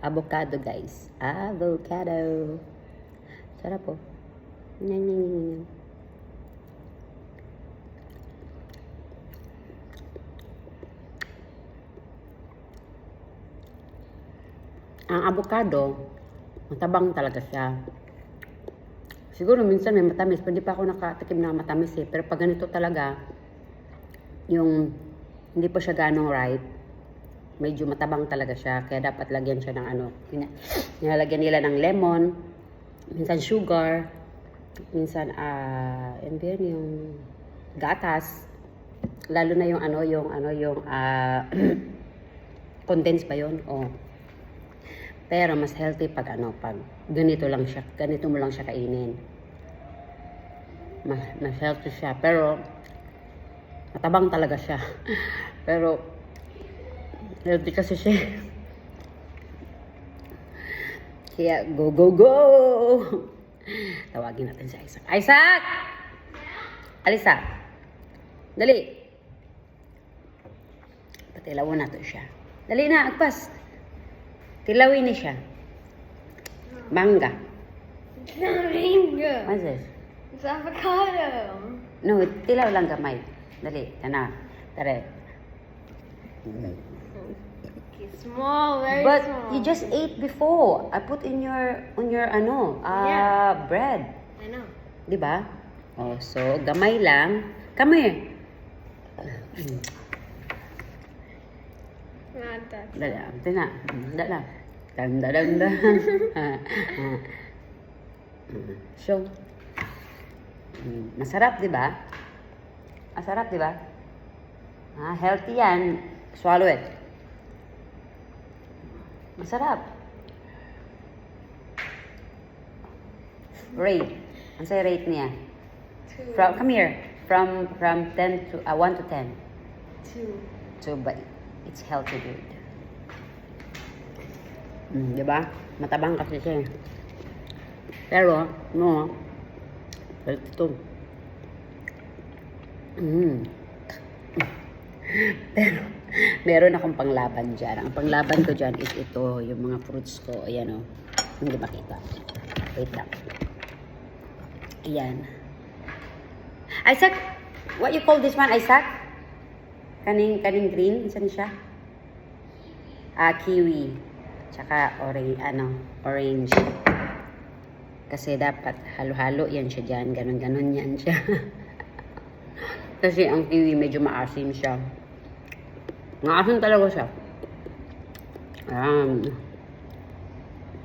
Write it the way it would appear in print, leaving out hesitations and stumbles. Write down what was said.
Avocado, guys. Avocado. Sarap po. Nyan, nyan, nyan, nyan. Ang avocado, matabang talaga siya. Siguro minsan may matamis, pero hindi pa ako nakatikim ng matamis eh. Pero pag ganito talaga, yung hindi pa siya ganong ripe, medyo matabang talaga siya. Kaya dapat lagyan siya ng ano, nilalagyan nila ng lemon, minsan sugar, minsan yung gatas. Lalo na yung condensed ba yun? Oh. Pero mas healthy pag pag ganito lang siya, ganito mo lang siya kainin. Mas healthy siya, pero matabang talaga siya. Pero healthy kasi siya. Kaya go, go, go! Tawagin natin si Isaac. Isaac! Alisa! Dali! Patilawan natin siya. Dali na, agpas! Tilawin niya siya. Mangga. It's not mango. What's this? It's avocado. No, tilaw lang gamay. Dali, tana. Tara. Okay, small, very But small. you just ate before. I put in your Yeah. bread. I know. Di ba? Oh, so gamay lang. Come here. Not that. Dali, tina. Dala. Danda, danda. So, masarap, di ba? Masarap, di ba? Healthy yan. Swallow it. Masarap. Rate. Ano sa'yo rate niya? 2. Come here. From 10 to 1 to 10. 2. So, but it's healthy food. Di ba? Matabang kasi siya. Pero, no. Healthy to. Pero, meron akong panglaban dyan. Ang panglaban ko dyan is ito, yung mga fruits ko. Ayan o. Hindi makita. Wait lang. Ayan. Isaac, what you call this one, Isaac? Kaning green? Saan siya? Kiwi. Tsaka orange. Kasi dapat halo-halo yan siya dyan. Ganon-ganon yan siya. Kasi ang kiwi medyo maasim siya. Maasim talaga siya.